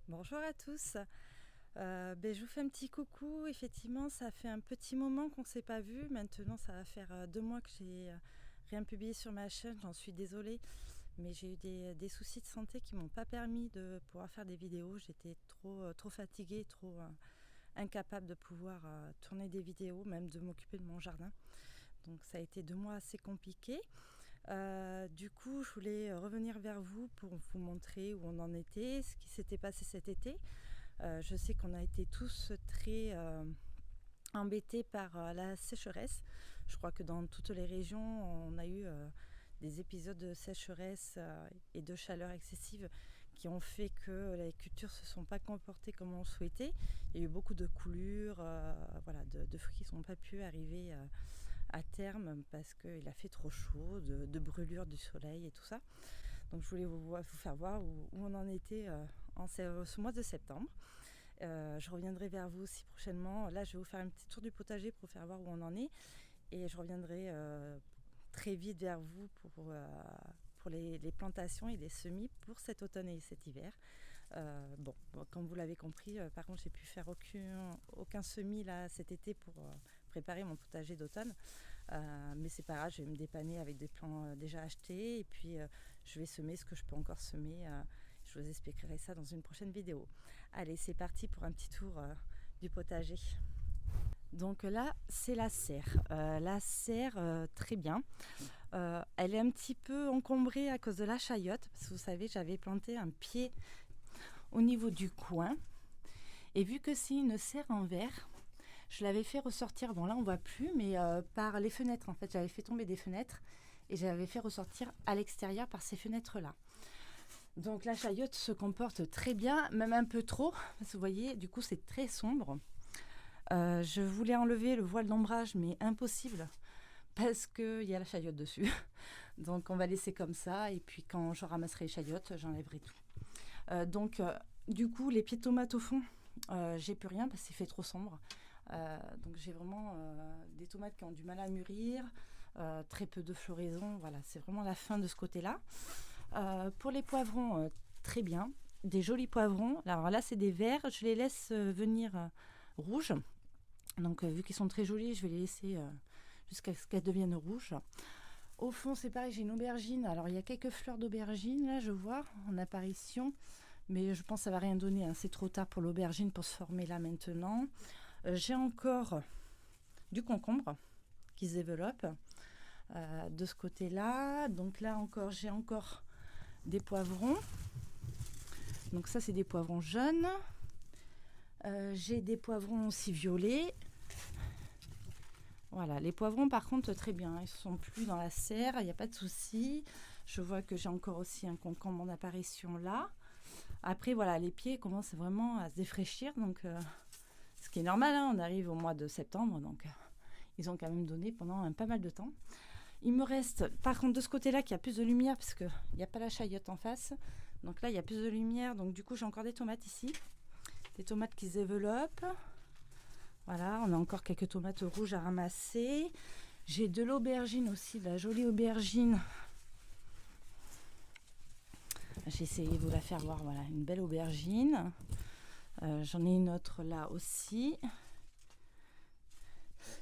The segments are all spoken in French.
Bonjour à tous. Je vous fais un petit coucou. Effectivement, ça fait un petit moment qu'on ne s'est pas vu. Maintenant, ça va faire 2 mois que j'ai rien publié sur ma chaîne. J'en suis désolée, mais j'ai eu des soucis de santé qui m'ont pas permis de pouvoir faire des vidéos. J'étais trop fatiguée, trop incapable de pouvoir tourner des vidéos, même de m'occuper de mon jardin. Donc ça a été 2 mois assez compliqués. Du coup, je voulais revenir vers vous pour vous montrer où on en était, ce qui s'était passé cet été. Je sais qu'on a été tous très embêtés par la sécheresse. Je crois que dans toutes les régions, on a eu des épisodes de sécheresse et de chaleur excessive qui ont fait que les cultures ne se sont pas comportées comme on le souhaitait. Il y a eu beaucoup de coulures, de fruits qui ne sont pas pu arriver à terme parce qu'il a fait trop chaud, de brûlures du soleil et tout ça. Donc je voulais vous faire voir où on en était en ce mois de septembre. Je reviendrai vers vous aussi prochainement. Là, je vais vous faire un petit tour du potager pour faire voir où on en est. Et je reviendrai très vite vers vous pour les plantations et les semis pour cet automne et cet hiver. Comme vous l'avez compris, par contre, j'ai pu faire aucun semis là cet été pour préparer mon potager d'automne. Mais c'est pas grave, je vais me dépanner avec des plants déjà achetés et puis je vais semer ce que je peux encore semer. Je vous expliquerai ça dans une prochaine vidéo. Allez, c'est parti pour un petit tour du potager. Donc là, c'est la serre. La serre, très bien. Elle est un petit peu encombrée à cause de la chayotte. Parce que vous savez, j'avais planté un pied au niveau du coin. Et vu que c'est une serre en verre, je l'avais fait ressortir. Bon, là, on ne voit plus, mais par les fenêtres. En fait, j'avais fait tomber des fenêtres et j'avais fait ressortir à l'extérieur par ces fenêtres-là. Donc la chayotte se comporte très bien, même un peu trop, parce que vous voyez, du coup c'est très sombre. Je voulais enlever le voile d'ombrage, mais impossible, parce qu'il y a la chayotte dessus. Donc on va laisser comme ça, et puis quand je ramasserai les chayottes, j'enlèverai tout. Du coup, les pieds de tomates au fond, j'ai plus rien, parce qu'il fait trop sombre. Donc j'ai vraiment des tomates qui ont du mal à mûrir, très peu de floraison, voilà, c'est vraiment la fin de ce côté-là. Pour les poivrons, très bien. Des jolis poivrons. Alors là, c'est des verts. Je les laisse venir rouges. Donc, vu qu'ils sont très jolis, je vais les laisser jusqu'à ce qu'elles deviennent rouges. Au fond, c'est pareil, j'ai une aubergine. Alors, il y a quelques fleurs d'aubergine, là, je vois, en apparition. Mais je pense que ça ne va rien donner. Hein. C'est trop tard pour l'aubergine pour se former là maintenant. J'ai encore du concombre qui se développe de ce côté-là. Donc là encore, j'ai encore des poivrons. Donc ça, c'est des poivrons jaunes. J'ai des poivrons aussi violets. Voilà, les poivrons, par contre, très bien. Ils ne sont plus dans la serre, il n'y a pas de souci. Je vois que j'ai encore aussi un concombre en apparition là. Après, voilà, les pieds commencent vraiment à se défraîchir. Donc, ce qui est normal, hein, on arrive au mois de septembre. Donc, ils ont quand même donné pendant pas mal de temps. Il me reste, par contre, de ce côté-là, qu'il y a plus de lumière, parce qu'il n'y a pas la chayotte en face. Donc là, il y a plus de lumière. Donc du coup, j'ai encore des tomates ici. Des tomates qui se développent. Voilà, on a encore quelques tomates rouges à ramasser. J'ai de l'aubergine aussi, de la jolie aubergine. J'ai essayé de vous la faire voir. Voilà, une belle aubergine. J'en ai une autre là aussi.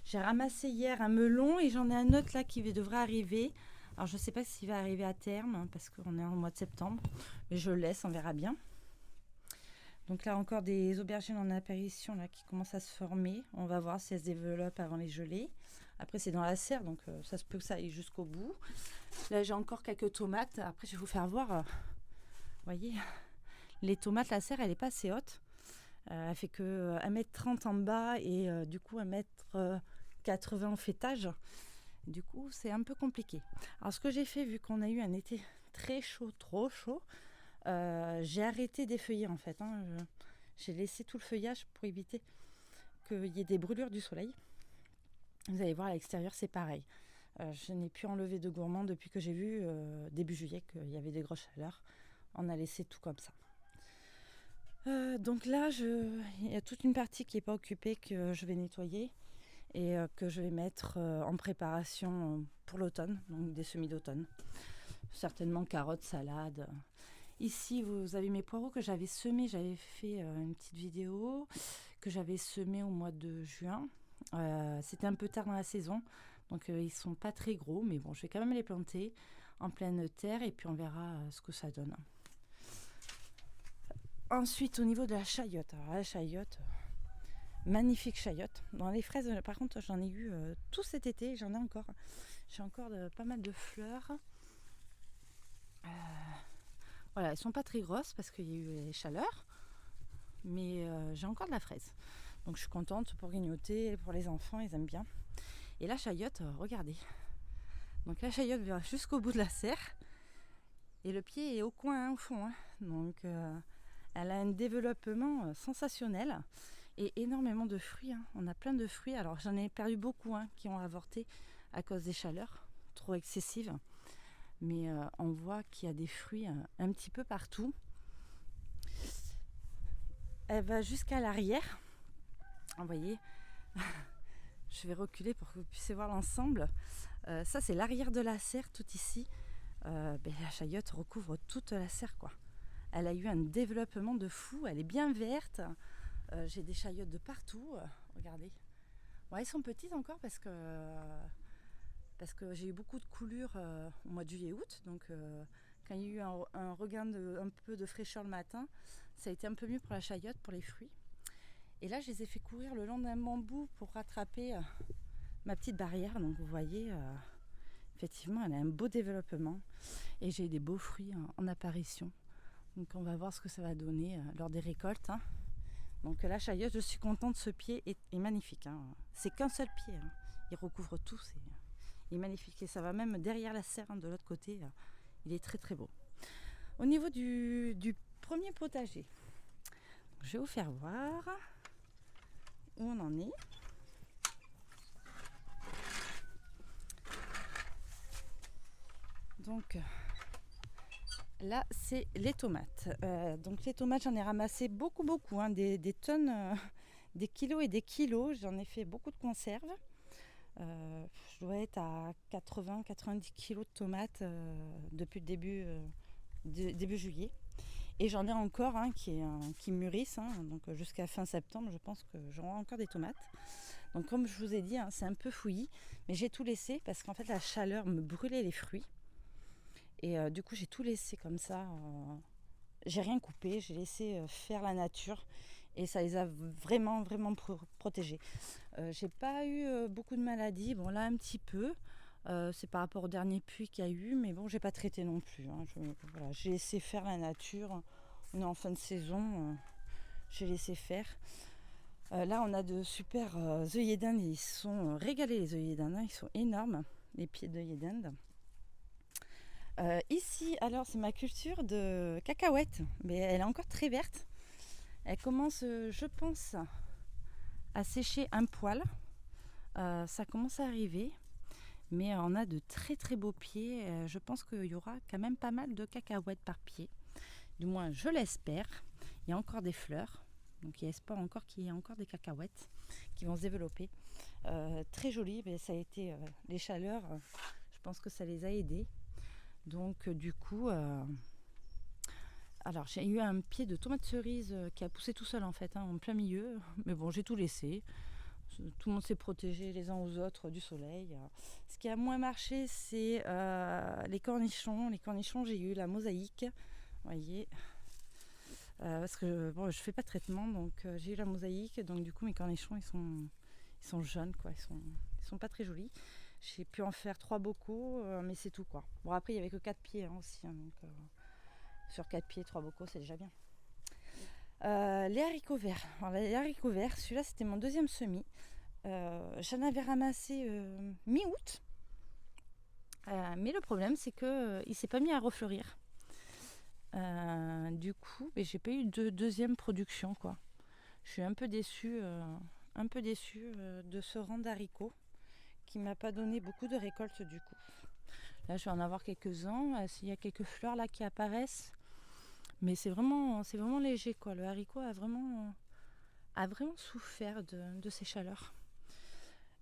J'ai ramassé hier un melon et j'en ai un autre là qui devrait arriver. Alors je ne sais pas s'il va arriver à terme hein, parce qu'on est en mois de septembre, mais je le laisse, on verra bien. Donc là encore des aubergines en apparition là, qui commencent à se former. On va voir si elles se développent avant les gelées. Après c'est dans la serre, donc ça se peut que ça aille jusqu'au bout. Là j'ai encore quelques tomates. Après je vais vous faire voir, vous voyez, les tomates, la serre elle n'est pas assez haute. Elle fait que 1,30 m en bas et du coup 1,80 m en fêtage. Du coup, c'est un peu compliqué. Alors, ce que j'ai fait, vu qu'on a eu un été très chaud, trop chaud, j'ai arrêté d'effeuiller en fait. Hein. J'ai laissé tout le feuillage pour éviter qu'il y ait des brûlures du soleil. Vous allez voir, à l'extérieur, c'est pareil. Je n'ai plus enlevé de gourmand depuis que j'ai vu début juillet qu'il y avait des grosses chaleurs. On a laissé tout comme ça. Donc là, il y a toute une partie qui n'est pas occupée que je vais nettoyer et que je vais mettre en préparation pour l'automne, donc des semis d'automne. Certainement carottes, salades. Ici, vous avez mes poireaux que j'avais semés. J'avais fait une petite vidéo que j'avais semés au mois de juin. C'était un peu tard dans la saison, donc ils sont pas très gros, mais bon, je vais quand même les planter en pleine terre et puis on verra ce que ça donne. Ensuite, au niveau de la chayotte, alors la chayotte, magnifique chayotte. Dans les fraises, par contre, j'en ai eu tout cet été, j'en ai encore. J'ai encore pas mal de fleurs. Voilà, elles sont pas très grosses parce qu'il y a eu les chaleurs, mais j'ai encore de la fraise. Donc je suis contente pour grignoter, pour les enfants, ils aiment bien. Et la chayotte, regardez. Donc la chayotte va jusqu'au bout de la serre. Et le pied est au coin, au fond. Donc elle a un développement sensationnel. Et énormément de fruits. On a plein de fruits. Alors j'en ai perdu beaucoup qui ont avorté à cause des chaleurs trop excessives. Mais on voit qu'il y a des fruits un petit peu partout. Elle va jusqu'à l'arrière. Vous voyez, je vais reculer pour que vous puissiez voir l'ensemble. Ça, c'est l'arrière de la serre, tout ici. La chayotte recouvre toute la serre, quoi. Elle a eu un développement de fou. Elle est bien verte. J'ai des chayottes de partout. Regardez. Bon, elles sont petites encore parce que j'ai eu beaucoup de coulures au mois de juillet-août. Donc, quand il y a eu un regain un peu de fraîcheur le matin, ça a été un peu mieux pour la chayotte, pour les fruits. Et là, je les ai fait courir le long d'un bambou pour rattraper ma petite barrière. Donc, vous voyez, effectivement, elle a un beau développement. Et j'ai des beaux fruits en apparition. Donc, on va voir ce que ça va donner lors des récoltes. Donc, la chayotte, je suis contente. Ce pied est magnifique. C'est qu'un seul pied. Il recouvre tout. Il est magnifique. Et ça va même derrière la serre, de l'autre côté. Il est très, très beau. Au niveau du premier potager, je vais vous faire voir où on en est. Donc là, c'est les tomates. Donc les tomates, j'en ai ramassé beaucoup, des tonnes, des kilos et des kilos. J'en ai fait beaucoup de conserves. Je dois être à 80-90 kilos de tomates depuis le début juillet. Et j'en ai encore qui mûrissent, donc jusqu'à fin septembre, je pense que j'aurai encore des tomates. Donc comme je vous ai dit, c'est un peu fouillis, mais j'ai tout laissé parce qu'en fait la chaleur me brûlait les fruits. Et du coup j'ai tout laissé comme ça. J'ai rien coupé, j'ai laissé faire la nature et ça les a vraiment protégés. J'ai pas eu beaucoup de maladies, bon là un petit peu. C'est par rapport au dernier puits qu'il y a eu, mais bon, j'ai pas traité non plus. Voilà, j'ai laissé faire la nature. On est en fin de saison, j'ai laissé faire. Là, on a de super œillets d'Inde. Ils sont régalés, les œillets d'Inde. Ils sont énormes, les pieds d'œillets d'Inde. Ici, alors, c'est ma culture de cacahuètes, mais elle est encore très verte. Elle commence, je pense, à sécher un poil. Ça commence à arriver. Mais on a de très très beaux pieds. Je pense qu'il y aura quand même pas mal de cacahuètes par pied. Du moins, je l'espère. Il y a encore des fleurs. Donc, il y a espoir encore qu'il y ait encore des cacahuètes qui vont se développer. Très joli. Mais ça a été les chaleurs. Je pense que ça les a aidés. Donc, du coup... alors, j'ai eu un pied de tomate cerise qui a poussé tout seul en fait, en plein milieu. Mais bon, j'ai tout laissé. Tout le monde s'est protégé les uns aux autres du soleil. Ce qui a moins marché, c'est les cornichons. Les cornichons, j'ai eu la mosaïque. Vous voyez, parce que bon, je fais pas de traitement, donc j'ai eu la mosaïque. Donc du coup, mes cornichons, ils sont jeunes, quoi. Ils sont pas très jolis. J'ai pu en faire 3 bocaux, mais c'est tout, quoi. Bon, après, il y avait que 4 pieds aussi. Donc, sur 4 pieds, 3 bocaux, c'est déjà bien. Les haricots verts. Alors, les haricots verts, celui-là c'était mon deuxième semis. J'en avais ramassé mi-août. Mais le problème c'est qu'il ne s'est pas mis à refleurir. Du coup, j'ai pas eu de deuxième production, quoi. Je suis un peu déçue de ce rang d'haricots qui m'a pas donné beaucoup de récoltes du coup. Là je vais en avoir quelques-uns. S'il y a quelques fleurs là qui apparaissent. Mais c'est vraiment léger, quoi. Le haricot a vraiment souffert de ces chaleurs.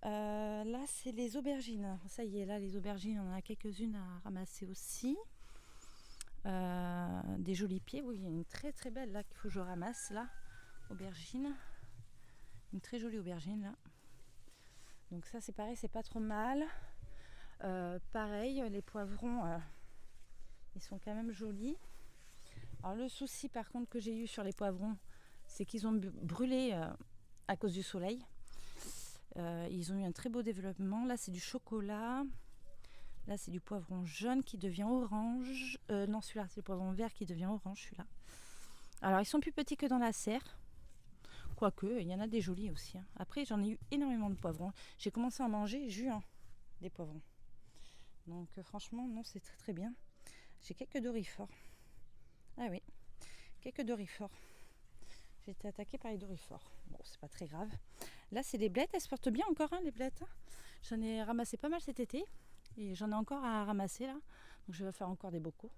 Là, c'est les aubergines. Ça y est, là, les aubergines, on en a quelques-unes à ramasser aussi. Des jolis pieds. Oui, il y a une très très belle là qu'il faut que je ramasse là. Aubergine. Une très jolie aubergine là. Donc ça c'est pareil, c'est pas trop mal. Pareil, les poivrons, ils sont quand même jolis. Alors le souci par contre que j'ai eu sur les poivrons, c'est qu'ils ont brûlé à cause du soleil. Ils ont eu un très beau développement. Là c'est du chocolat. Là c'est du poivron jaune qui devient orange. Non, celui-là c'est le poivron vert qui devient orange, celui-là. Alors ils sont plus petits que dans la serre. Quoique, il y en a des jolis aussi. Hein. Après j'en ai eu énormément de poivrons. J'ai commencé à en manger juin des poivrons. Donc franchement, non, c'est très très bien. J'ai quelques dorifores. Ah oui, quelques dorifores. J'ai été attaquée par les dorifores. Bon, c'est pas très grave. Là, c'est les blettes. Elles se portent bien encore, hein, les blettes. J'en ai ramassé pas mal cet été. Et j'en ai encore à ramasser, là. Donc je vais faire encore des bocaux.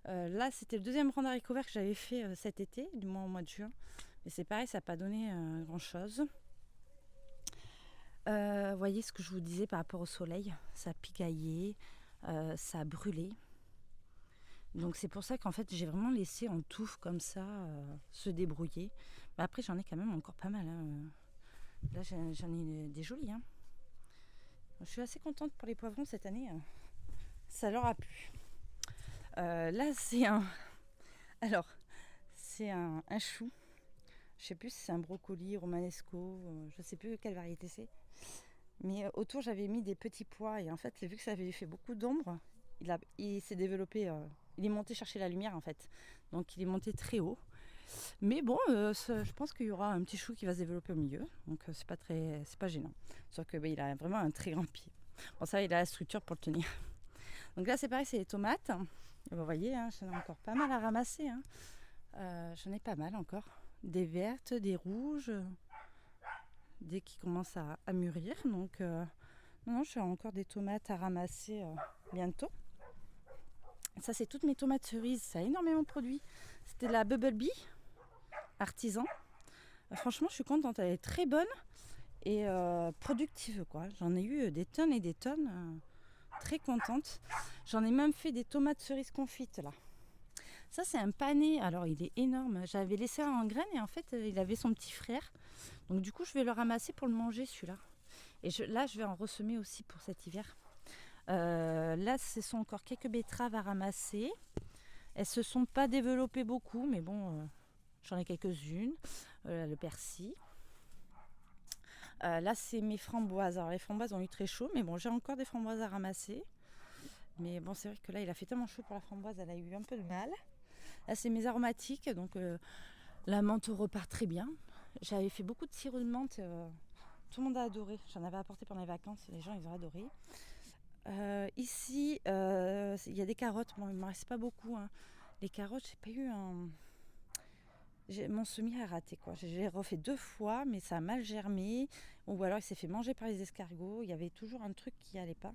Là, c'était le deuxième rang d'haricots verts que j'avais fait cet été, du moins au mois de juin. Mais c'est pareil, ça n'a pas donné grand-chose. Voyez ce que je vous disais par rapport au soleil. Ça picaillait, ça a brûlé. Donc c'est pour ça qu'en fait j'ai vraiment laissé en touffe comme ça se débrouiller. Mais après j'en ai quand même encore pas mal. Hein. Là j'en ai des jolis. Hein. Je suis assez contente pour les poivrons cette année. Ça leur a plu. Là c'est un... Alors c'est un chou. Je sais plus si c'est un brocoli, romanesco. Je sais plus quelle variété c'est. Mais autour j'avais mis des petits pois. Et en fait vu que ça avait fait beaucoup d'ombre, il s'est développé... il est monté chercher la lumière en fait, donc il est monté très haut. Mais bon, je pense qu'il y aura un petit chou qui va se développer au milieu, donc c'est pas gênant. Sauf que il a vraiment un très grand pied. Bon ça, il a la structure pour le tenir. Donc là c'est pareil, c'est les tomates. Et vous voyez, hein, j'en ai encore pas mal à ramasser. Hein. J'en ai pas mal encore. Des vertes, des rouges, dès qu'ils commencent à mûrir. Donc non, j'ai encore des tomates à ramasser bientôt. Ça c'est toutes mes tomates cerises, ça a énormément produit. C'était de la Bubble Bee artisan. Franchement je suis contente, elle est très bonne et productive quoi. J'en ai eu des tonnes et des tonnes, très contente. J'en ai même fait des tomates cerises confites là. Ça c'est un pané, alors il est énorme. J'avais laissé un en graines et en fait il avait son petit frère. Donc du coup je vais le ramasser pour le manger celui-là. Et là je vais en ressemer aussi pour cet hiver. Là ce sont encore quelques betteraves à ramasser. Elles se sont pas développées beaucoup, mais bon, j'en ai quelques-unes. Le persil. Là c'est mes framboises. Alors les framboises ont eu très chaud, mais bon j'ai encore des framboises à ramasser. Mais bon c'est vrai que là il a fait tellement chaud pour la framboise, elle a eu un peu de mal. Là c'est mes aromatiques, donc la menthe repart très bien. J'avais fait beaucoup de sirop de menthe, tout le monde a adoré. J'en avais apporté pendant les vacances, les gens ils ont adoré. Ici, il y a des carottes. Bon, il ne m'en reste pas beaucoup. Hein. Les carottes, j'ai pas eu un... Mon semis a raté. Quoi. J'ai refait 2 fois, mais ça a mal germé. Ou alors il s'est fait manger par les escargots. Il y avait toujours un truc qui n'allait pas.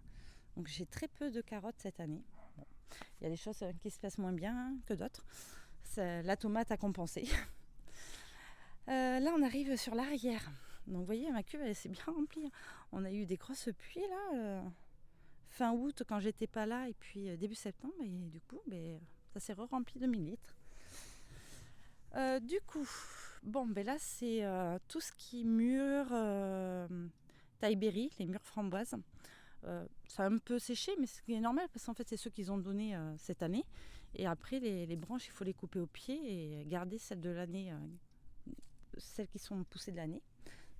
Donc j'ai très peu de carottes cette année. Bon. Il y a des choses qui se passent moins bien que d'autres. La tomate a compensé. Là, on arrive sur l'arrière. Donc vous voyez, ma cuve, elle s'est bien remplie. On a eu des grosses pluies là. Fin août quand j'étais pas là et puis début septembre et du coup ça s'est rempli de 1000 litres. Du coup, bon là c'est tout ce qui mûre taille-berry, les mûres framboises. Ça a un peu séché mais ce qui est normal parce qu'en fait c'est ceux qu'ils ont donné cette année et après les branches il faut les couper au pied et garder celles de l'année, celles qui sont poussées de l'année.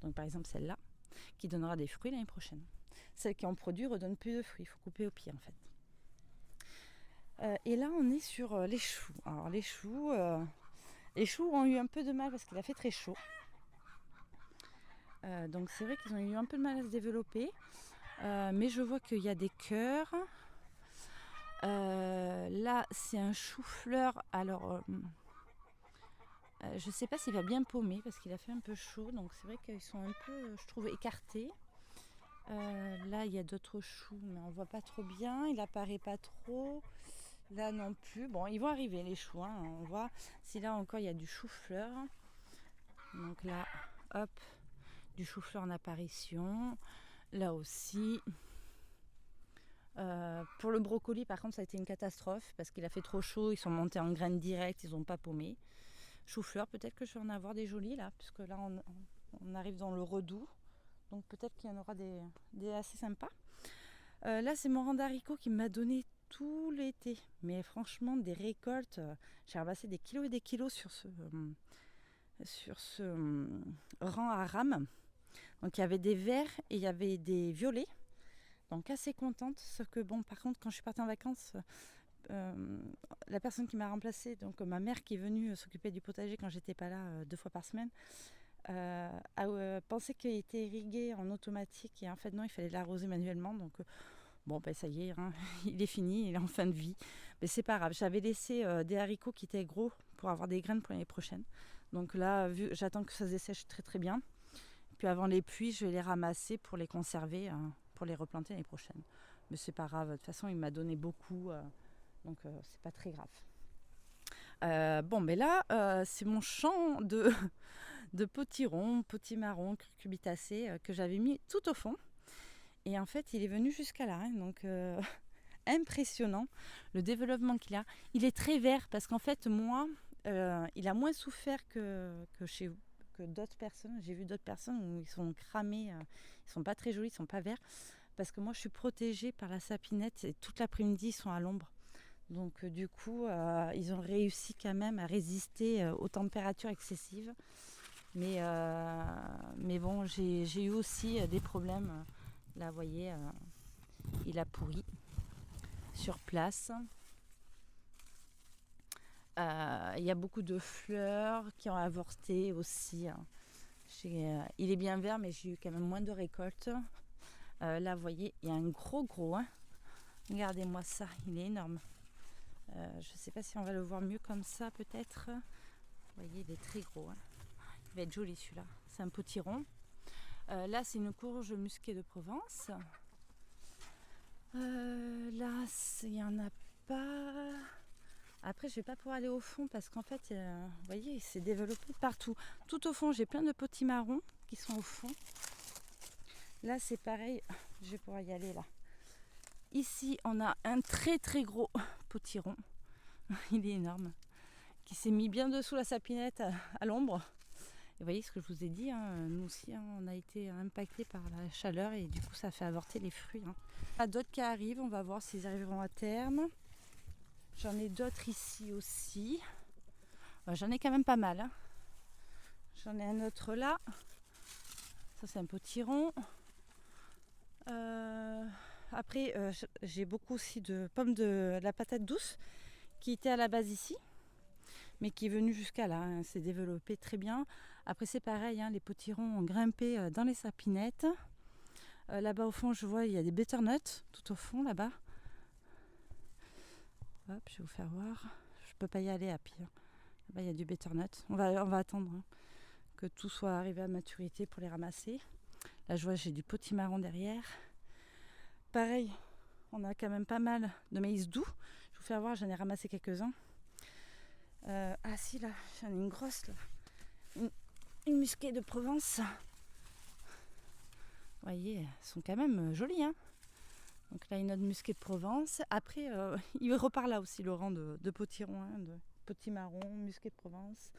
Donc par exemple celle-là qui donnera des fruits l'année prochaine. Celles qui en produisent redonnent plus de fruits, il faut couper au pied en fait. Et là on est sur les choux. Alors les choux ont eu un peu de mal parce qu'il a fait très chaud. Donc c'est vrai qu'ils ont eu un peu de mal à se développer. Mais je vois qu'il y a des cœurs. Là c'est un chou-fleur. Alors je sais pas s'il va bien paumer parce qu'il a fait un peu chaud. Donc c'est vrai qu'ils sont un peu, je trouve, écartés. Là il y a d'autres choux mais on voit pas trop bien, il apparaît pas trop là non plus. Bon ils vont arriver les choux, hein. On voit si là encore il y a du chou-fleur, donc là hop du chou-fleur en apparition, là aussi Pour le brocoli, par contre, ça a été une catastrophe parce qu'il a fait trop chaud. Ils sont montés en graines directes, ils n'ont pas paumé. Chou-fleur, peut-être que je vais en avoir des jolis là, puisque là, on arrive dans le redoux. Donc peut-être qu'il y en aura des assez sympas. Là, c'est mon rang d'haricots qui m'a donné tout l'été. Mais franchement, des récoltes. J'ai ramassé des kilos et des kilos sur ce rang à rames. Donc il y avait des verts et il y avait des violets. Donc assez contente. Sauf que bon, par contre, quand je suis partie en vacances, la personne qui m'a remplacée, donc ma mère qui est venue s'occuper du potager quand j'étais pas là 2 fois par semaine, a pensé qu'il était irrigué en automatique et en fait non, il fallait l'arroser manuellement. Donc bon, ben ça y est, hein, il est fini, il est en fin de vie. Mais c'est pas grave, j'avais laissé des haricots qui étaient gros pour avoir des graines pour l'année prochaine. Donc là, j'attends que ça se dessèche très très bien. Puis avant les pluies, je vais les ramasser pour les conserver, pour les replanter l'année prochaine. Mais c'est pas grave, de toute façon, il m'a donné beaucoup, donc c'est pas très grave. Bon, mais là, c'est mon champ de potirons, potimarrons, cucurbitacées que j'avais mis tout au fond. Et en fait, il est venu jusqu'à là. Hein, donc, impressionnant le développement qu'il a. Il est très vert parce qu'en fait, moi, il a moins souffert que d'autres personnes. J'ai vu d'autres personnes où ils sont cramés, ils sont pas très jolis, ils sont pas verts. Parce que moi, je suis protégée par la sapinette et toute l'après-midi, ils sont à l'ombre. Donc, du coup, ils ont réussi quand même à résister aux températures excessives. Mais bon, j'ai eu aussi des problèmes. Là, vous voyez, il a pourri sur place. Il y a beaucoup de fleurs qui ont avorté aussi. Hein. Il est bien vert, mais j'ai eu quand même moins de récoltes. Là, vous voyez, il y a un gros. Hein. Regardez-moi ça, il est énorme. Je ne sais pas si on va le voir mieux comme ça, peut-être. Vous voyez, il est très gros. Hein. Il va être joli celui-là. C'est un potiron. Là, c'est une courge musquée de Provence. Là, il n'y en a pas. Après, je ne vais pas pouvoir aller au fond parce qu'en fait, vous voyez, il s'est développé partout. Tout au fond, j'ai plein de potimarrons qui sont au fond. Là, c'est pareil. Je vais pouvoir y aller là. Ici, on a un très gros potiron. Il est énorme. Qui s'est mis bien dessous la sapinette à l'ombre. Et vous voyez ce que je vous ai dit, hein, nous aussi, hein, on a été impactés par la chaleur et du coup, ça fait avorter les fruits. Hein. Il y a d'autres qui arrivent, on va voir s'ils arriveront à terme. J'en ai d'autres ici aussi. J'en ai quand même pas mal. Hein. J'en ai un autre là. Ça, c'est un potiron. Après, j'ai beaucoup aussi de pommes de la patate douce qui était à la base ici, mais qui est venu jusqu'à là. Hein, s'est développé très bien. Après, c'est pareil, hein, les potirons ont grimpé dans les sapinettes. Là-bas au fond, je vois, il y a des butternuts tout au fond là-bas. Hop, je vais vous faire voir. Je peux pas y aller à pied. Là-bas, il y a du butternut. On va attendre hein, que tout soit arrivé à maturité pour les ramasser. Là, je vois, j'ai du potimarron derrière. Pareil, on a quand même pas mal de maïs doux. Je vais vous faire voir, j'en ai ramassé quelques-uns. Ah si, là, j'en ai une grosse là. Une musquée de Provence. Vous voyez, elles sont quand même jolies. Hein. Donc là, une autre musquée de Provence. Après, il repart là aussi, le rang de potirons, hein, de potimarron, musquée de Provence.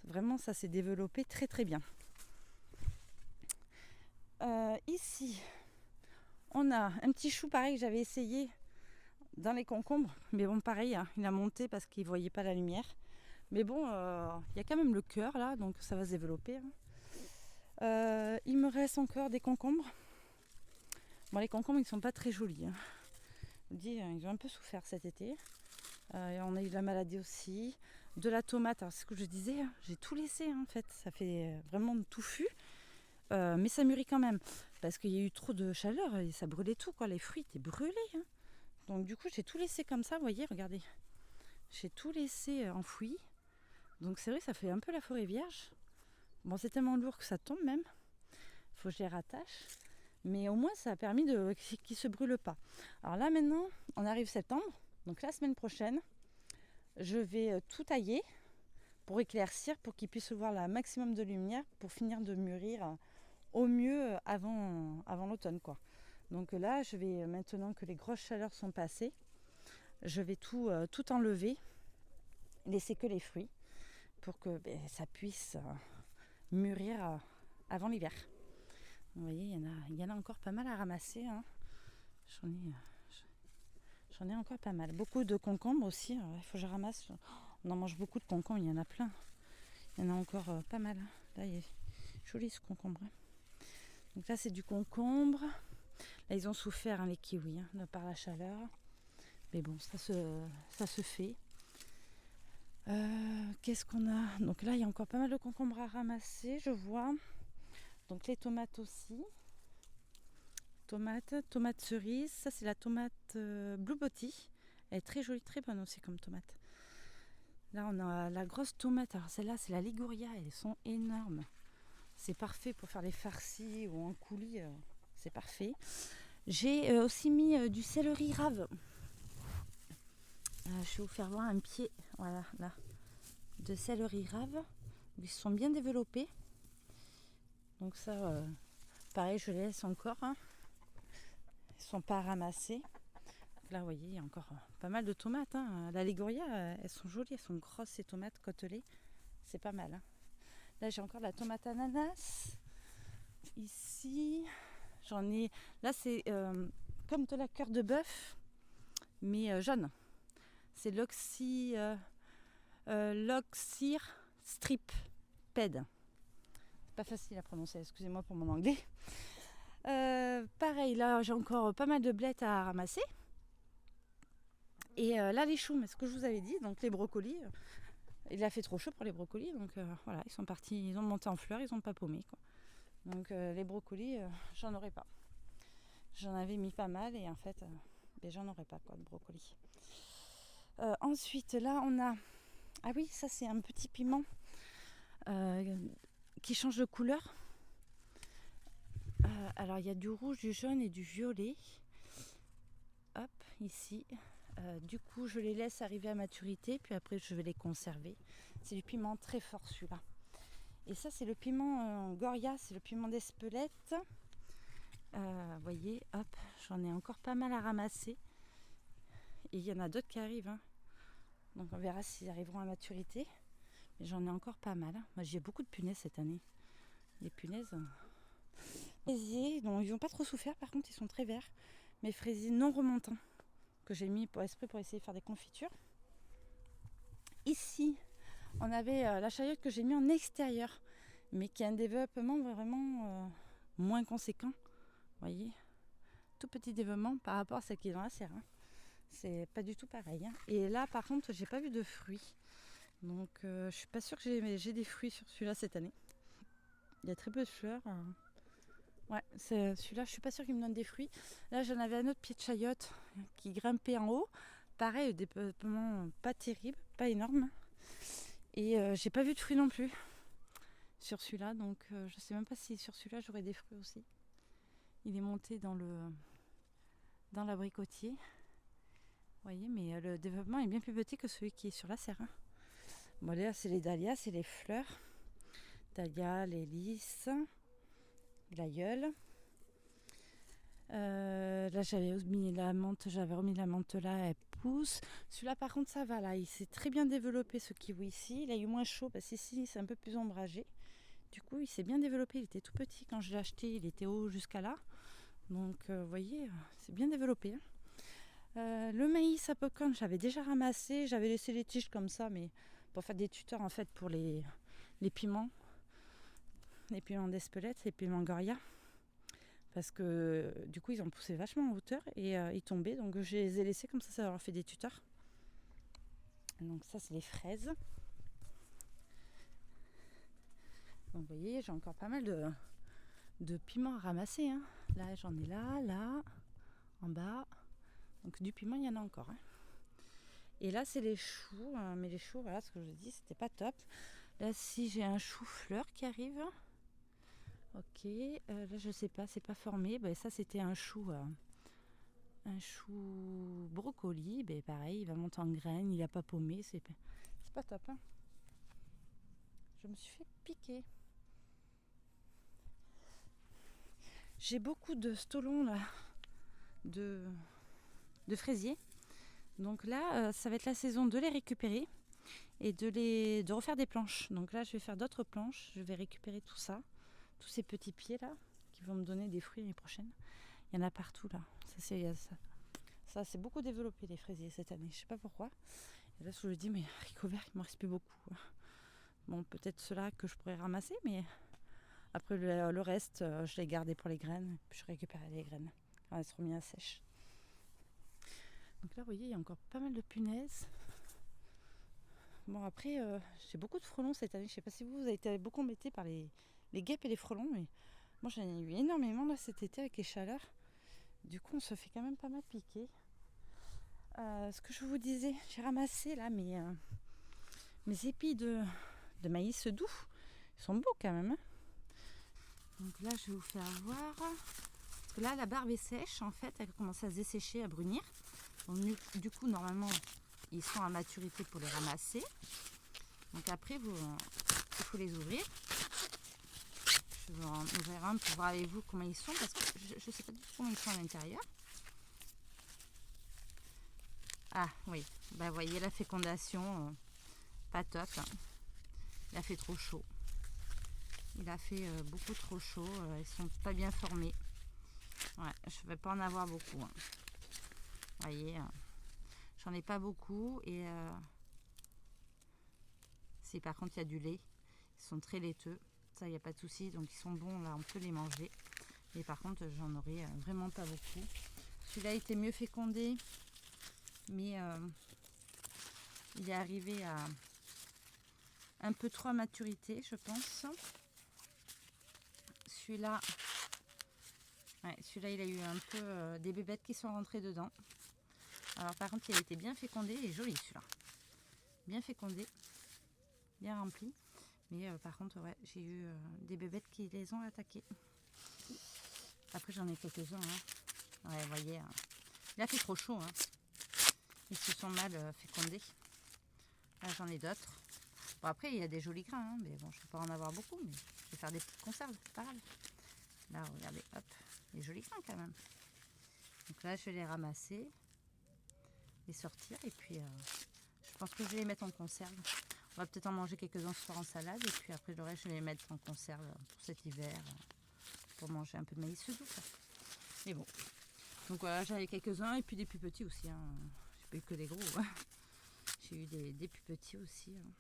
Vraiment, ça s'est développé très bien. Ici, on a un petit chou pareil que j'avais essayé dans les concombres. Mais bon, pareil, hein, il a monté parce qu'il ne voyait pas la lumière. Mais bon, il y a quand même le cœur là, donc ça va se développer. Hein. Il me reste encore des concombres. Bon, les concombres, ils ne sont pas très jolis. Hein. Je vous dis, ils ont un peu souffert cet été. On a eu de la maladie aussi. De la tomate, alors c'est ce que je disais, hein, j'ai tout laissé hein, en fait. Ça fait vraiment touffu. Mais ça mûrit quand même. Parce qu'il y a eu trop de chaleur et ça brûlait tout. Quoi. Les fruits étaient brûlés. Hein. Donc du coup, j'ai tout laissé comme ça. Vous voyez, regardez. J'ai tout laissé enfoui. Donc c'est vrai que ça fait un peu la forêt vierge. Bon, c'est tellement lourd que ça tombe même. Il faut que je les rattache. Mais au moins, ça a permis qu'ils ne se brûlent pas. Alors là, maintenant, on arrive septembre. Donc la semaine prochaine, je vais tout tailler pour éclaircir, pour qu'ils puissent voir le maximum de lumière pour finir de mûrir au mieux avant l'automne. Quoi. Donc là, je vais, maintenant que les grosses chaleurs sont passées, je vais tout enlever, laisser que les fruits pour que ça puisse mûrir avant l'hiver. Vous voyez, il y en a encore pas mal à ramasser. Hein. J'en ai encore pas mal. Beaucoup de concombres aussi. Il faut que je ramasse. On en mange beaucoup de concombres, il y en a plein. Il y en a encore pas mal. Là, il est joli ce concombre. Donc là, c'est du concombre. Là, ils ont souffert, les kiwis, par la chaleur. Mais bon, ça se fait. Qu'est-ce qu'on a? Donc là, il y a encore pas mal de concombres à ramasser, je vois. Donc les tomates aussi. Tomate cerise. Ça, c'est la tomate Blue Botty. Elle est très jolie, très bonne aussi comme tomate. Là, on a la grosse tomate. Alors celle-là, c'est la Liguria. Elles sont énormes. C'est parfait pour faire les farcis ou en coulis. C'est parfait. J'ai aussi mis du céleri rave. Je vais vous faire voir un pied. Voilà, là. De céleri rave. Ils sont bien développés. Donc ça, pareil, je les laisse encore. Hein. Ils ne sont pas ramassés. Là, vous voyez, il y a encore pas mal de tomates. Hein. La Liguria, elles sont jolies. Elles sont grosses, ces tomates côtelées. C'est pas mal. Hein. Là, j'ai encore la tomate ananas. Ici, j'en ai... Là, c'est comme de la cœur de bœuf, mais jaune. C'est l'Oxyr Strip Ped. C'est pas facile à prononcer, excusez-moi pour mon anglais. Pareil, là, j'ai encore pas mal de blettes à ramasser. Et là, les choux, mais ce que je vous avais dit, donc les brocolis... Il a fait trop chaud pour les brocolis, donc voilà, ils sont partis, ils ont monté en fleurs, ils n'ont pas paumé. Quoi. Donc les brocolis, j'en aurais pas. J'en avais mis pas mal et en fait, j'en aurais pas quoi de brocolis. Ensuite, là, on a... Ah oui, ça c'est un petit piment qui change de couleur. Alors, il y a du rouge, du jaune et du violet. Hop, ici. Du coup, je les laisse arriver à maturité, puis après, je vais les conserver. C'est du piment très fort, celui-là. Et ça, c'est le piment Goria, c'est le piment d'Espelette. Vous voyez, hop, j'en ai encore pas mal à ramasser. Et il y en a d'autres qui arrivent. Hein. Donc, on verra s'ils arriveront à maturité. Mais j'en ai encore pas mal. Hein. Moi, j'ai beaucoup de punaises cette année. Les punaises... Fraisiers, donc ils n'ont pas trop souffert, par contre, ils sont très verts. Mes fraisiers non remontants. Que j'ai mis pour essayer de faire des confitures. Ici, on avait la chayote que j'ai mis en extérieur, mais qui a un développement vraiment moins conséquent. Vous voyez, tout petit développement par rapport à celle qui est dans la serre. Hein. C'est pas du tout pareil. Hein. Et là, par contre, j'ai pas vu de fruits. Donc, je suis pas sûre que j'ai des fruits sur celui-là cette année. Il y a très peu de fleurs. Ouais, c'est celui-là, je suis pas sûre qu'il me donne des fruits. Là, j'en avais un autre pied de chayote qui grimpait en haut. Pareil, développement pas terrible, pas énorme. Et j'ai pas vu de fruits non plus sur celui-là. Donc, je sais même pas si sur celui-là, j'aurai des fruits aussi. Il est monté dans l'abricotier. Vous voyez, mais le développement est bien plus petit que celui qui est sur la serre. Hein. Bon, là, c'est les dahlias, c'est les fleurs. Dahlias, les lys. L'aïeul. Là j'avais remis la menthe là, elle pousse. Celui-là par contre ça va là, il s'est très bien développé ce kiwi ici. Il a eu moins chaud parce qu'ici c'est un peu plus ombragé. Du coup il s'est bien développé, il était tout petit quand je l'ai acheté, il était haut jusqu'à là. Donc vous voyez, c'est bien développé. Hein. Le maïs à popcorn j'avais déjà ramassé, j'avais laissé les tiges comme ça, mais pour faire des tuteurs en fait pour les piments. Les piments d'Espelette, les piments Goria. Parce que du coup ils ont poussé vachement en hauteur et ils tombaient. Donc je les ai laissés comme ça leur a fait des tuteurs. Donc ça c'est les fraises. Donc vous voyez j'ai encore pas mal de piments à ramasser. Hein. Là j'en ai là, en bas. Donc du piment il y en a encore. Hein. Et là c'est les choux. Hein. Mais les choux, voilà ce que je vous dis, c'était pas top. Là si j'ai un chou-fleur qui arrive. Ok, là je sais pas, c'est pas formé. Ça c'était un chou brocoli. Pareil, il va monter en graines, il a pas paumé, c'est pas top. Hein. Je me suis fait piquer. J'ai beaucoup de stolons là de fraisiers. Donc là, ça va être la saison de les récupérer et de refaire des planches. Donc là, je vais faire d'autres planches. Je vais récupérer tout ça, tous ces petits pieds là, qui vont me donner des fruits l'année prochaine. Il y en a partout là. Ça c'est beaucoup développé les fraisiers cette année. Je sais pas pourquoi. Et là, je me dis, mais haricots verts, il me reste plus beaucoup. Bon, peut-être ceux-là que je pourrais ramasser, mais après le reste, je les gardais pour les graines. Puis je récupérais les graines quand elles seront mises à sèche. Donc là, vous voyez, il y a encore pas mal de punaises. Bon, après, j'ai beaucoup de frelons cette année. Je sais pas si vous avez été beaucoup embêtés par les guêpes et les frelons, mais moi j'en ai eu énormément là cet été avec les chaleurs. Du coup, on se fait quand même pas mal piquer. Ce que je vous disais, j'ai ramassé là mes épis de maïs doux. Ils sont beaux quand même. Hein. Donc là, je vais vous faire voir. Parce que là, la barbe est sèche en fait. Elle commence à se dessécher, à brunir. Donc, du coup, normalement, ils sont à maturité pour les ramasser. Donc après, il faut les ouvrir. Je vais en ouvrir un pour voir avec vous comment ils sont. Parce que je ne sais pas du tout comment ils sont à l'intérieur. Ah oui, bah, vous voyez la fécondation, pas top. Hein. Il a fait trop chaud. Il a fait beaucoup trop chaud. Ils sont pas bien formés. Ouais, je ne vais pas en avoir beaucoup. Hein. Vous voyez, j'en ai pas beaucoup. Et si par contre il y a du lait, ils sont très laiteux. Ça, il n'y a pas de souci. Donc ils sont bons, là, on peut les manger. Et par contre, j'en aurai vraiment pas beaucoup. Celui-là était mieux fécondé. Mais il est arrivé à un peu trop à maturité, je pense. Celui-là, il a eu un peu des bébêtes qui sont rentrées dedans. Alors par contre, il a été bien fécondé, il est joli celui-là. Bien fécondé, bien rempli. Mais par contre, ouais, j'ai eu des bébêtes qui les ont attaqués. Après, j'en ai quelques-uns. Hein. Ouais, vous voyez, il a fait trop chaud. Hein. Ils se sont mal fécondés. Là, j'en ai d'autres. Bon, après, il y a des jolis grains, hein, mais bon, je ne peux pas en avoir beaucoup. Mais je vais faire des petites conserves, c'est pas grave. Là, regardez, hop, des jolis grains quand même. Donc là, je vais les ramasser, les sortir, et puis je pense que je vais les mettre en conserve. On va peut-être en manger quelques-uns ce soir en salade, et puis après le reste, je vais les mettre en conserve pour cet hiver, pour manger un peu de maïs doux. Mais bon, donc voilà, j'en ai quelques-uns, et puis des plus petits aussi. Hein. J'ai pas eu que des gros. Hein. J'ai eu des plus petits aussi. Hein.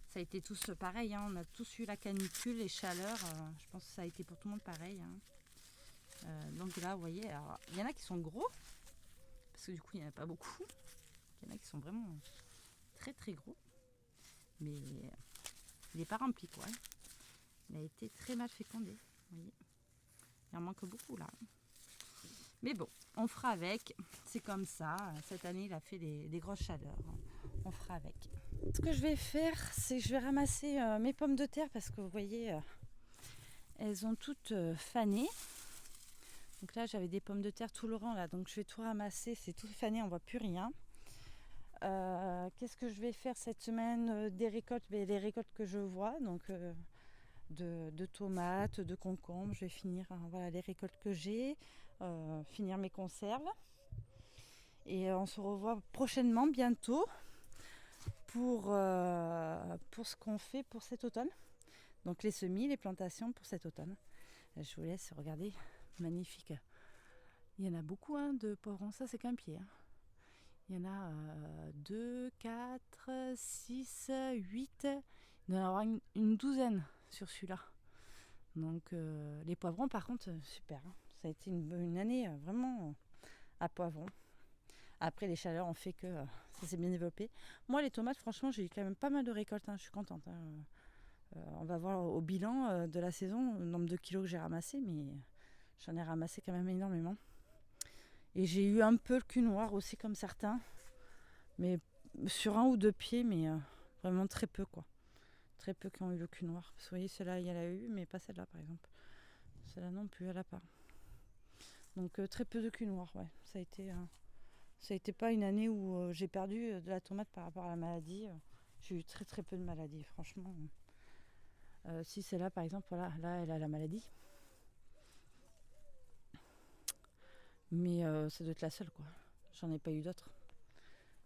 Ça a été tous pareil, hein. On a tous eu la canicule, les chaleurs. Je pense que ça a été pour tout le monde pareil. Hein. Donc là, vous voyez, il y en a qui sont gros, parce que du coup, il n'y en a pas beaucoup. Il y en a qui sont vraiment très très gros. Mais il n'est pas rempli, quoi. Il a été très mal fécondé. Vous voyez. Il en manque beaucoup là. Mais bon, on fera avec. C'est comme ça. Cette année, il a fait des grosses chaleurs. On fera avec. Ce que je vais faire, c'est que je vais ramasser mes pommes de terre parce que vous voyez, elles ont toutes fané. Donc là, j'avais des pommes de terre tout le rang là, donc je vais tout ramasser. C'est tout fané, on voit plus rien. Qu'est-ce que je vais faire cette semaine? Des récoltes, les récoltes que je vois, donc de tomates, de concombres. Je vais finir voilà, les récoltes que j'ai, finir mes conserves. Et on se revoit prochainement, bientôt, pour ce qu'on fait pour cet automne. Donc les semis, les plantations pour cet automne. Je vous laisse regarder, magnifique. Il y en a beaucoup hein, de poivrons, ça c'est qu'un pied. Hein. Il y en a 2, 4, 6, 8, il doit y en avoir une douzaine sur celui-là. Donc les poivrons par contre, super. Hein. Ça a été une année vraiment à poivrons. Après les chaleurs ont fait que ça s'est bien développé. Moi les tomates franchement j'ai eu quand même pas mal de récoltes, hein. Je suis contente. Hein. On va voir au bilan de la saison le nombre de kilos que j'ai ramassé, mais j'en ai ramassé quand même énormément. Et j'ai eu un peu le cul noir aussi comme certains, mais sur un ou deux pieds, mais vraiment très peu quoi. Très peu qui ont eu le cul noir. Parce que vous voyez, celle-là, il y en a eu, mais pas celle-là par exemple. Celle-là non plus, elle n'a pas. Donc très peu de cul noir, ouais. Ça a été pas une année où j'ai perdu de la tomate par rapport à la maladie. J'ai eu très très peu de maladie, franchement. Si celle-là par exemple, voilà, là elle a la maladie. Mais ça doit être la seule, quoi. J'en ai pas eu d'autres.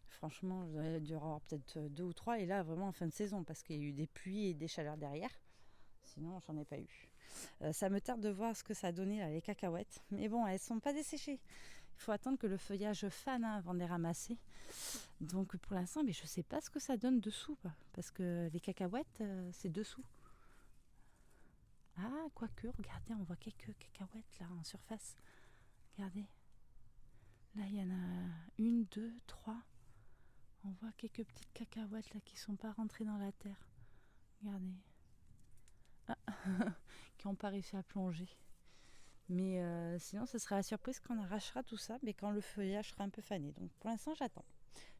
Franchement, j'aurais dû en avoir peut-être 2 ou 3. Et là, vraiment en fin de saison, parce qu'il y a eu des pluies et des chaleurs derrière. Sinon, j'en ai pas eu. Ça me tarde de voir ce que ça a donné, là, les cacahuètes. Mais bon, elles sont pas desséchées. Il faut attendre que le feuillage fane avant de les ramasser. Donc pour l'instant, mais je sais pas ce que ça donne dessous. Parce que les cacahuètes, c'est dessous. Ah, quoique, regardez, on voit quelques cacahuètes là en surface. Regardez. Là, il y en a 1, 2, 3. On voit quelques petites cacahuètes là qui sont pas rentrées dans la terre. Regardez. Ah, qui n'ont pas réussi à plonger. Mais sinon, ce sera la surprise quand on arrachera tout ça, mais quand le feuillage sera un peu fané. Donc pour l'instant, j'attends.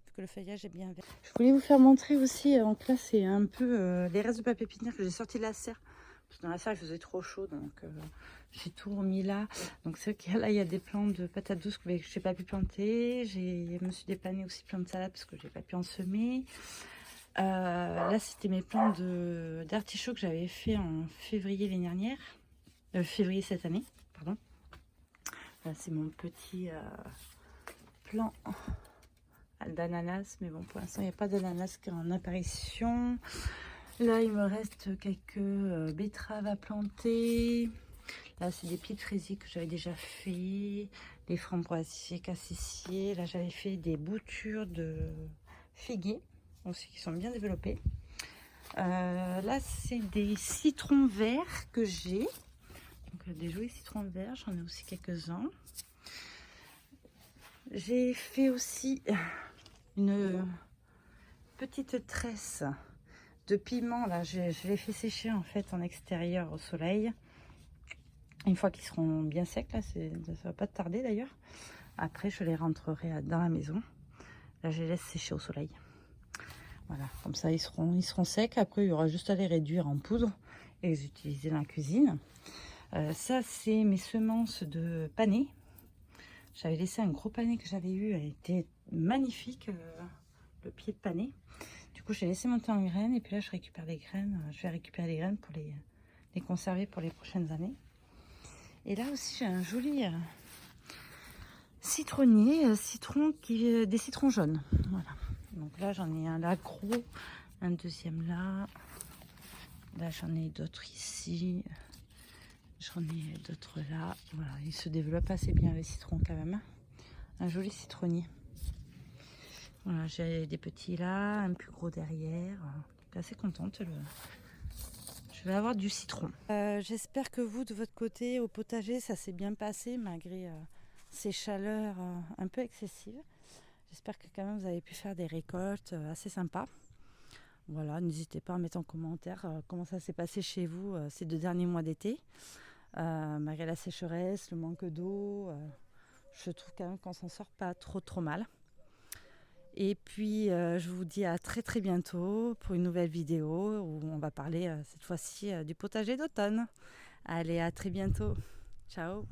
Vu que le feuillage est bien vert. Je voulais vous faire montrer aussi, donc là, c'est un peu les restes de papier pépinière que j'ai sorti de la serre. Parce que dans la serre, il faisait trop chaud, donc j'ai tout remis là. Donc c'est vrai que là, il y a des plants de patates douces que je n'ai pas pu planter. Je me suis dépannée aussi plein de salade parce que je n'ai pas pu en semer. Là, c'était mes plants d'artichaut que j'avais fait en février l'année dernière. Février cette année, pardon. Là, c'est mon petit plant d'ananas. Mais bon, pour l'instant, il n'y a pas d'ananas qui est en apparition. Là, il me reste quelques betteraves à planter. Là, c'est des pieds de fraisier que j'avais déjà fait. Des framboisiers, cassissiers. Là, j'avais fait des boutures de figuier aussi qui sont bien développées. Là, c'est des citrons verts que j'ai. Donc, des jolis citrons verts, j'en ai aussi quelques-uns. J'ai fait aussi une petite tresse de piment. Là, je les fait sécher en fait en extérieur au soleil. Une fois qu'ils seront bien secs, là, ça va pas tarder d'ailleurs. Après, je les rentrerai dans la maison. Là, je les laisse sécher au soleil. Voilà, comme ça, ils seront secs. Après, il y aura juste à les réduire en poudre et les utiliser dans la cuisine. Ça, c'est mes semences de panais. J'avais laissé un gros panais que j'avais eu. Elle était magnifique, le pied de panais. Du coup, j'ai laissé monter en graines. Et puis là, je récupère les graines. Je vais récupérer les graines pour les conserver pour les prochaines années. Et là aussi, j'ai un joli citronnier. Des citrons jaunes. Voilà. Donc là, j'en ai un là gros. Un deuxième là. Là, j'en ai d'autres ici. J'en ai d'autres là. Voilà, il se développe assez bien les citrons quand même. Un joli citronnier. Voilà, j'ai des petits là, un plus gros derrière. Je suis assez contente. Je vais avoir du citron. J'espère que vous, de votre côté, au potager, ça s'est bien passé malgré ces chaleurs un peu excessives. J'espère que quand même vous avez pu faire des récoltes assez sympas. Voilà, n'hésitez pas à mettre en commentaire comment ça s'est passé chez vous ces 2 derniers mois d'été. Malgré la sécheresse, le manque d'eau, je trouve quand même qu'on s'en sort pas trop mal. Et puis je vous dis à très très bientôt pour une nouvelle vidéo où on va parler cette fois-ci du potager d'automne. Allez, à très bientôt. Ciao.